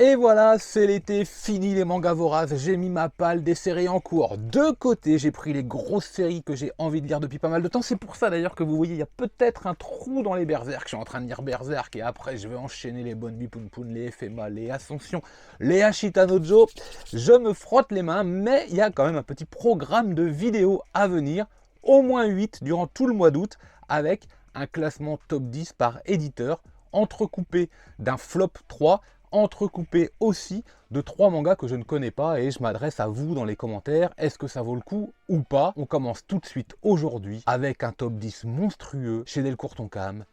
Et voilà, c'est l'été, fini les mangas voraces, j'ai mis ma palle des séries en cours de côté, j'ai pris les grosses séries que j'ai envie de lire depuis pas mal de temps, c'est pour ça d'ailleurs que vous voyez, il y a peut-être un trou dans les Berserk, je suis en train de lire Berserk et après je vais enchaîner les Bonne Punpun, les FMA, les Ascension, les Ashita no Joe, je me frotte les mains, mais il y a quand même un petit programme de vidéos à venir, au moins 8 durant tout le mois d'août, avec un classement top 10 par éditeur, entrecoupé d'un flop 3, entrecoupé aussi de 3 mangas que je ne connais pas et je m'adresse à vous dans les commentaires. Est-ce que ça vaut le coup ou pas? On commence tout de suite aujourd'hui avec un top 10 monstrueux chez Delcourt Tonkam.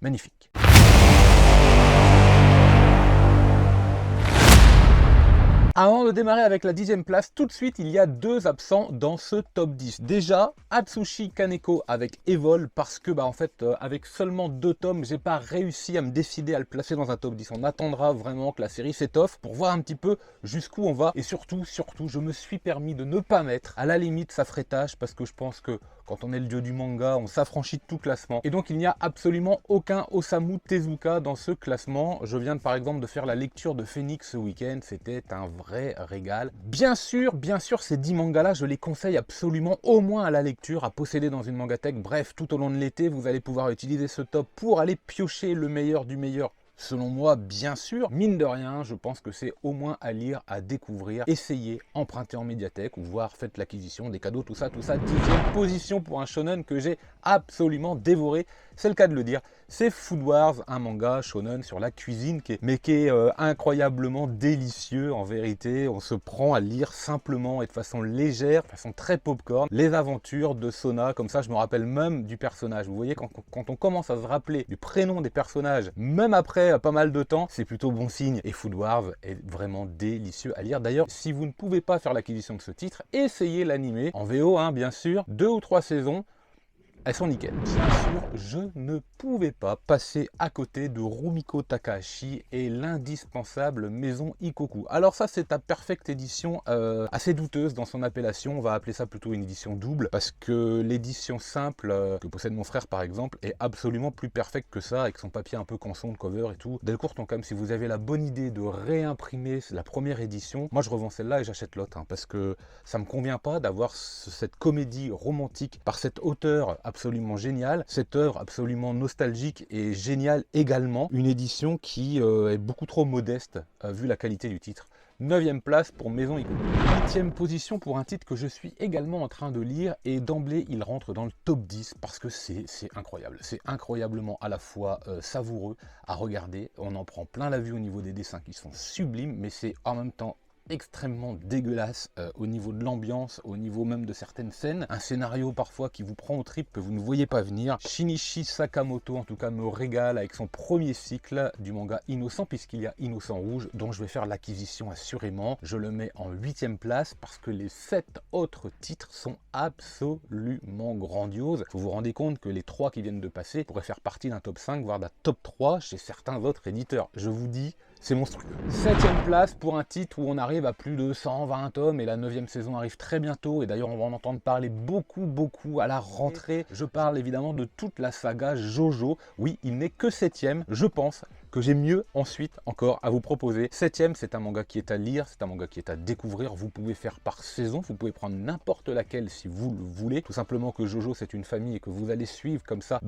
Magnifique. Avant de démarrer avec la 10e place, tout de suite, il y a 2 absents dans ce top 10. Déjà, Atsushi Kaneko avec Evol, parce que, en fait, avec seulement 2 tomes, j'ai pas réussi à me décider à le placer dans un top 10. On attendra vraiment que la série s'étoffe pour voir un petit peu jusqu'où on va. Et surtout, je me suis permis de ne pas mettre, à la limite, ça ferait tâche, parce que je pense que quand on est le dieu du manga, on s'affranchit de tout classement. Et donc, il n'y a absolument aucun Osamu Tezuka dans ce classement. Je viens par exemple de faire la lecture de Phoenix ce week-end. C'était un vrai régal. Bien sûr, ces 10 mangas-là, je les conseille absolument au moins à la lecture, à posséder dans une mangatech. Bref, tout au long de l'été, vous allez pouvoir utiliser ce top pour aller piocher le meilleur du meilleur. Selon moi, bien sûr, mine de rien, je pense que c'est au moins à lire, à découvrir, essayer, emprunter en médiathèque ou voir, faites l'acquisition, des cadeaux, tout ça. 10e position pour un shonen que j'ai absolument dévoré, c'est le cas de le dire. C'est Food Wars, un manga shonen sur la cuisine qui est incroyablement délicieux en vérité. On se prend à lire simplement et de façon légère, de façon très popcorn, les aventures de Sona, comme ça je me rappelle même du personnage. Vous voyez, quand on commence à se rappeler du prénom des personnages, même après pas mal de temps, c'est plutôt bon signe. Et Food Wars est vraiment délicieux à lire. D'ailleurs, si vous ne pouvez pas faire l'acquisition de ce titre, essayez l'animé en VO, bien sûr, 2 ou 3 saisons. Elles sont nickel. Bien sûr, je ne pouvais pas passer à côté de Rumiko Takahashi et l'indispensable Maison Ikoku. Alors ça, c'est ta perfecte édition assez douteuse dans son appellation. On va appeler ça plutôt une édition double parce que l'édition simple que possède mon frère par exemple est absolument plus perfecte que ça avec son papier un peu canson de cover et tout. Delcourt Tonkam, si vous avez la bonne idée de réimprimer la première édition, moi je revends celle-là et j'achète l'autre parce que ça me convient pas d'avoir cette comédie romantique par cet auteur absolument génial, cette œuvre absolument nostalgique et géniale également, une édition qui est beaucoup trop modeste vu la qualité du titre. 9e place pour Maison Ikoku. 8e position pour un titre que je suis également en train de lire et d'emblée il rentre dans le top 10 parce que c'est incroyable. C'est incroyablement à la fois savoureux à regarder, on en prend plein la vue au niveau des dessins qui sont sublimes, mais c'est en même temps extrêmement dégueulasse au niveau de l'ambiance, au niveau même de certaines scènes. Un scénario parfois qui vous prend aux tripes que vous ne voyez pas venir. Shinichi Sakamoto en tout cas me régale avec son premier cycle du manga Innocent, puisqu'il y a Innocent Rouge dont je vais faire l'acquisition assurément. Je le mets en 8e place parce que les 7 autres titres sont absolument grandioses. Vous vous rendez compte que les 3 qui viennent de passer pourraient faire partie d'un top 5 voire d'un top 3 chez certains autres éditeurs. Je vous dis, c'est monstrueux. 7e place pour un titre où on arrive à plus de 120 tomes et la 9e saison arrive très bientôt. Et d'ailleurs, on va en entendre parler beaucoup à la rentrée. Je parle évidemment de toute la saga Jojo. Oui, il n'est que 7e, je pense que j'ai mieux ensuite encore à vous proposer. 7e, c'est un manga qui est à lire, c'est un manga qui est à découvrir. Vous pouvez faire par saison, vous pouvez prendre n'importe laquelle si vous le voulez. Tout simplement que Jojo, c'est une famille et que vous allez suivre comme ça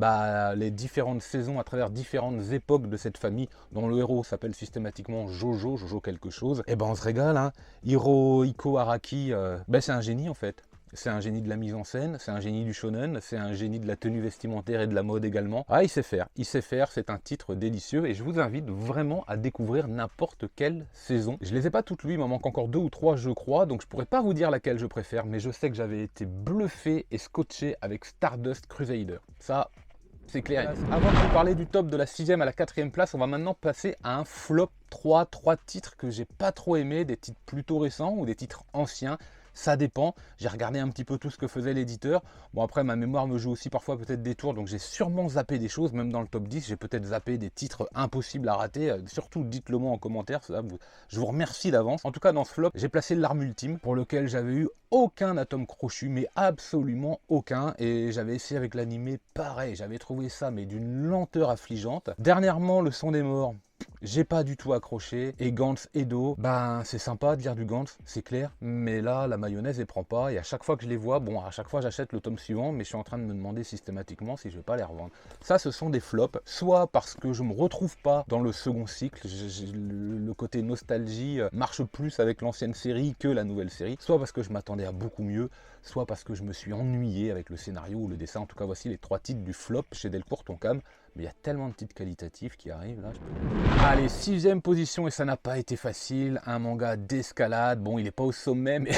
les différentes saisons à travers différentes époques de cette famille dont le héros s'appelle systématiquement Jojo quelque chose. Et on se régale, Hirohiko Araki, c'est un génie en fait. C'est un génie de la mise en scène, c'est un génie du shonen, c'est un génie de la tenue vestimentaire et de la mode également. Il sait faire, c'est un titre délicieux et je vous invite vraiment à découvrir n'importe quelle saison. Je les ai pas toutes lues, il m'en manque encore 2 ou 3 je crois, donc je pourrais pas vous dire laquelle je préfère, mais je sais que j'avais été bluffé et scotché avec Stardust Crusader. Ça, c'est clair. Avant de vous parler du top de la 6e à la 4e place, on va maintenant passer à un flop 3 titres que j'ai pas trop aimé, des titres plutôt récents ou des titres anciens. Ça dépend, j'ai regardé un petit peu tout ce que faisait l'éditeur. Bon après ma mémoire me joue aussi parfois peut-être des tours, donc j'ai sûrement zappé des choses, même dans le top 10, j'ai peut-être zappé des titres impossibles à rater. Surtout dites-le moi en commentaire, je vous remercie d'avance. En tout cas dans ce flop, j'ai placé l'arme ultime, pour lequel j'avais eu aucun atome crochu, mais absolument aucun, et j'avais essayé avec l'animé pareil, j'avais trouvé ça mais d'une lenteur affligeante. Dernièrement, le son des morts, j'ai pas du tout accroché. Et Gantz Edo, ben c'est sympa de lire du Gantz, c'est clair, mais là la mayonnaise elle prend pas, et à chaque fois que je les vois, bon à chaque fois j'achète le tome suivant, mais je suis en train de me demander systématiquement si je vais pas les revendre. Ça, ce sont des flops, soit parce que je me retrouve pas dans le second cycle, le côté nostalgie marche plus avec l'ancienne série que la nouvelle série, soit parce que je m'attendais à beaucoup mieux, soit parce que je me suis ennuyé avec le scénario ou le dessin. En tout cas, voici les 3 titres du flop chez Delcourt Tonkam. Mais il y a tellement de titres qualitatifs qui arrivent là. Allez, 6ème position, et ça n'a pas été facile. Un manga d'escalade. Bon, il n'est pas au sommet, mais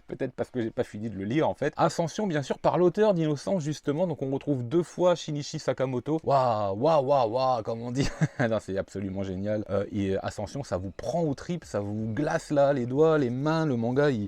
peut-être parce que j'ai pas fini de le lire en fait. Ascension, bien sûr, par l'auteur d'Innocence justement. Donc on retrouve 2 fois Shinichi Sakamoto. Waouh, waouh, waouh, waouh, comme on dit. Non, c'est absolument génial. Et Ascension, ça vous prend aux tripes, ça vous glace là, les doigts, les mains. Le manga, il...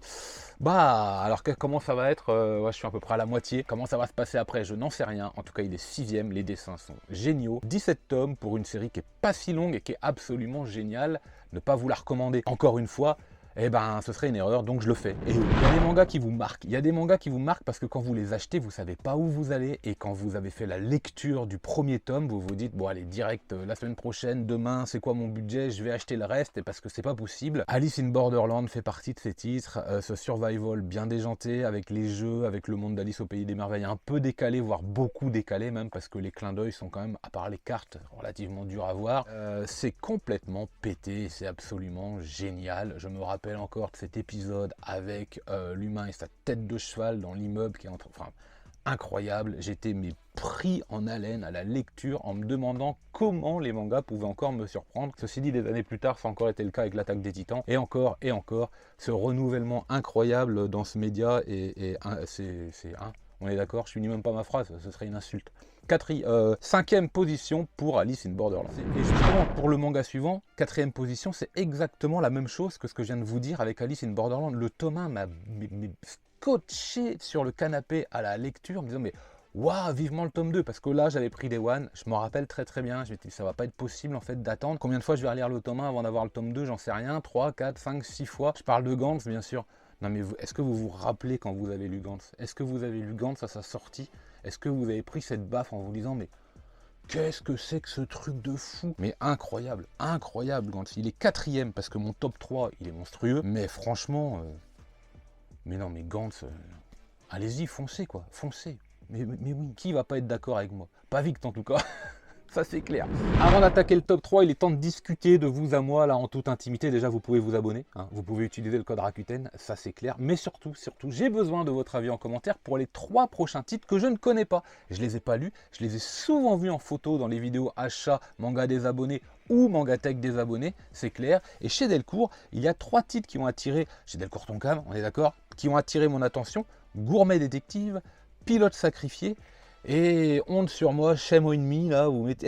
Bah, alors comment ça va être ouais, je suis à peu près à la moitié. Comment ça va se passer après, je n'en sais rien. En tout cas, il est 6ème, les dessins sont géniaux. 17 tomes pour une série qui est pas si longue et qui est absolument géniale. Ne pas vous la recommander. Encore une fois, eh ben, ce serait une erreur, donc je le fais. Et il y a des mangas qui vous marquent. Il y a des mangas qui vous marquent parce que quand vous les achetez, vous savez pas où vous allez. Et quand vous avez fait la lecture du premier tome, vous vous dites, bon allez, direct, la semaine prochaine, demain, c'est quoi mon budget? Je vais acheter le reste, et parce que c'est pas possible. Alice in Borderland fait partie de ces titres. Ce survival bien déjanté, avec les jeux, avec le monde d'Alice au Pays des Merveilles, un peu décalé, voire beaucoup décalé même, parce que les clins d'œil sont quand même, à part les cartes, relativement durs à voir. C'est complètement pété, c'est absolument génial. Je me rappelle encore de cet épisode avec l'humain et sa tête de cheval dans l'immeuble qui est enfin, incroyable. J'étais pris en haleine à la lecture en me demandant comment les mangas pouvaient encore me surprendre. Ceci dit, des années plus tard, ça a encore été le cas avec l'Attaque des Titans, et encore, ce renouvellement incroyable dans ce média, et on est d'accord, je finis même pas ma phrase, ce serait une insulte. 5ème position pour Alice in Borderland. Et justement, pour le manga suivant, 4ème position, c'est exactement la même chose que ce que je viens de vous dire avec Alice in Borderland. Le tome 1 m'a scotché sur le canapé à la lecture, en me disant mais waouh, vivement le tome 2, parce que là j'avais pris Day One, je m'en rappelle très très bien, je me suis dit ça va pas être possible en fait d'attendre. Combien de fois je vais relire le tome 1 avant d'avoir le tome 2, j'en sais rien, 3, 4, 5, 6 fois. Je parle de Gantz bien sûr. Non mais est-ce que vous vous rappelez quand vous avez lu Gantz? Est-ce que vous avez lu Gantz à sa sortie? Est-ce que vous avez pris cette baffe en vous disant mais qu'est-ce que c'est que ce truc de fou? Mais incroyable, incroyable Gantz. Il est 4ème parce que mon top 3 il est monstrueux, mais franchement, mais non mais Gantz, allez-y, foncez quoi, foncez. Mais oui, qui va pas être d'accord avec moi? Pas vite en tout cas. Ça c'est clair. Avant d'attaquer le top 3, il est temps de discuter de vous à moi, là en toute intimité. Déjà, vous pouvez vous abonner, hein. Vous pouvez utiliser le code Rakuten, ça c'est clair. Mais surtout, j'ai besoin de votre avis en commentaire pour les 3 prochains titres que je ne connais pas. Je les ai pas lus, je les ai souvent vus en photo dans les vidéos achat, manga des abonnés ou Mangatech des abonnés, c'est clair. Et chez Delcourt, il y a 3 titres qui ont attiré, chez Delcourt Tonkam, on est d'accord, qui ont attiré mon attention. Gourmet Détective, Pilote Sacrifié, et honte sur moi, shame on me, là, vous mettez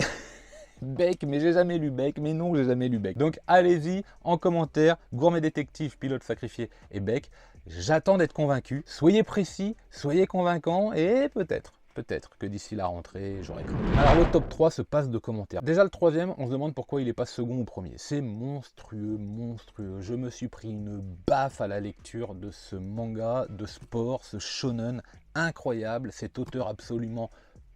Beck, mais j'ai jamais lu Beck, mais non, j'ai jamais lu Beck. Donc allez-y, en commentaire, Gourmet Détective, Pilote Sacrifié et Beck. J'attends d'être convaincu. Soyez précis, soyez convaincants, et peut-être que d'ici la rentrée, j'aurai cru. Alors le top 3 se passe de commentaires. Déjà le 3ème, on se demande pourquoi il n'est pas second ou premier. C'est monstrueux, monstrueux. Je me suis pris une baffe à la lecture de ce manga de sport, ce shonen incroyable, cet auteur absolument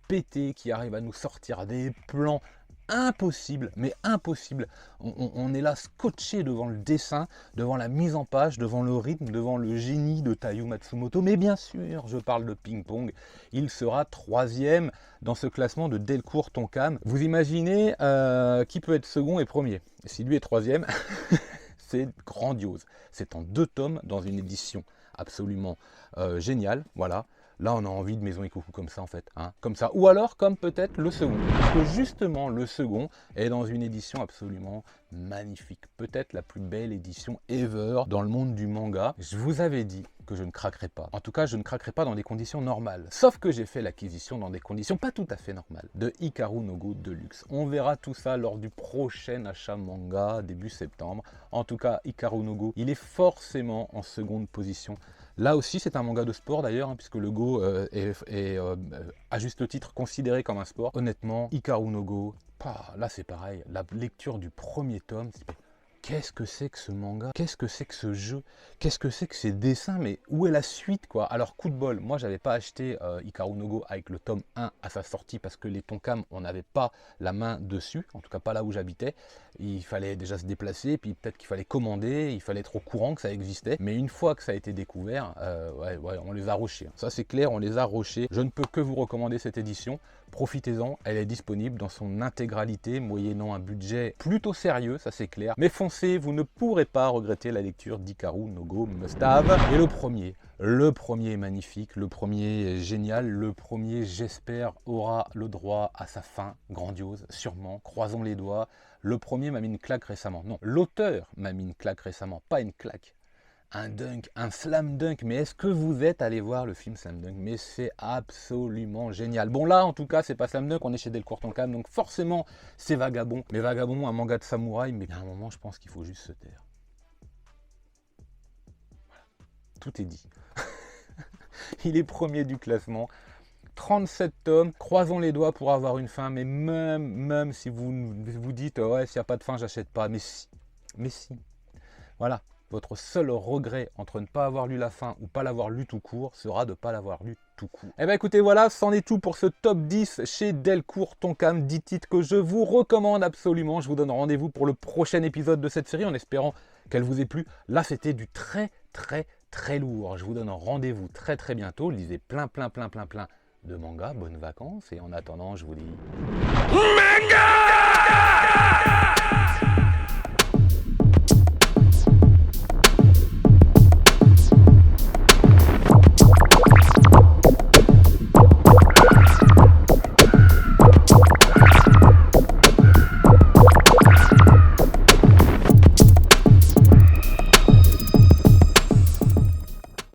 pété qui arrive à nous sortir des plans impossible, mais impossible. On est là scotché devant le dessin, devant la mise en page, devant le rythme, devant le génie de Taiyo Matsumoto. Mais bien sûr, je parle de Ping Pong. Il sera 3ème dans ce classement de Delcourt Tonkam. Vous imaginez qui peut être second et premier? Si lui est 3ème, c'est grandiose. C'est en 2 tomes dans une édition absolument géniale. Voilà. Là, on a envie de Maison et Coucou comme ça, en fait. Hein, comme ça. Ou alors, comme peut-être le second. Parce que justement, le second est dans une édition absolument magnifique. Peut-être la plus belle édition ever dans le monde du manga. Je vous avais dit que je ne craquerai pas. En tout cas, je ne craquerai pas dans des conditions normales. Sauf que j'ai fait l'acquisition dans des conditions pas tout à fait normales. De Hikaru no Go Deluxe. On verra tout ça lors du prochain achat manga, début septembre. En tout cas, Hikaru no Go, il est forcément en seconde position. Là aussi, c'est un manga de sport d'ailleurs, hein, puisque le Go est à juste titre considéré comme un sport. Honnêtement, Hikaru no Go, là c'est pareil. La lecture du premier tome, qu'est-ce que c'est que ce manga? Qu'est-ce que c'est que ce jeu? Qu'est-ce que c'est que ces dessins? Mais où est la suite, quoi? Alors, coup de bol, moi, j'avais pas acheté Hikaru no Go avec le tome 1 à sa sortie parce que les tonkam, on n'avait pas la main dessus, en tout cas pas là où j'habitais. Il fallait déjà se déplacer, puis peut-être qu'il fallait commander, il fallait être au courant que ça existait. Mais une fois que ça a été découvert, on les a rushés. Ça, c'est clair, on les a rushés. Je ne peux que vous recommander cette édition. Profitez-en, elle est disponible dans son intégralité, moyennant un budget plutôt sérieux, ça c'est clair. Mais foncez, vous ne pourrez pas regretter la lecture d'Hikaru no Go Must Have. Et le premier est magnifique, le premier est génial, le premier, j'espère, aura le droit à sa fin grandiose, sûrement, croisons les doigts. Le premier m'a mis une claque récemment. Non, l'auteur m'a mis une claque récemment, pas une claque. Un dunk, un slam dunk, mais est-ce que vous êtes allé voir le film Slam Dunk? Mais c'est absolument génial. Bon là, en tout cas, c'est pas Slam Dunk, on est chez Delcourt Tonkam, donc forcément, c'est Vagabond. Mais Vagabond, un manga de samouraï, mais à un moment, je pense qu'il faut juste se taire. Voilà. Tout est dit. Il est premier du classement. 37 tomes, croisons les doigts pour avoir une fin, mais même si vous vous dites, ouais, s'il n'y a pas de fin, j'achète pas, mais si. Voilà. Votre seul regret entre ne pas avoir lu la fin ou pas l'avoir lu tout court sera de ne pas l'avoir lu tout court. Et bien écoutez, voilà, c'en est tout pour ce top 10 chez Delcourt Tonkam, 10 titres que je vous recommande absolument. Je vous donne rendez-vous pour le prochain épisode de cette série en espérant qu'elle vous ait plu. Là, c'était du très lourd. Je vous donne rendez-vous très bientôt. Lisez plein de mangas. Bonnes vacances et en attendant, je vous dis... Manga!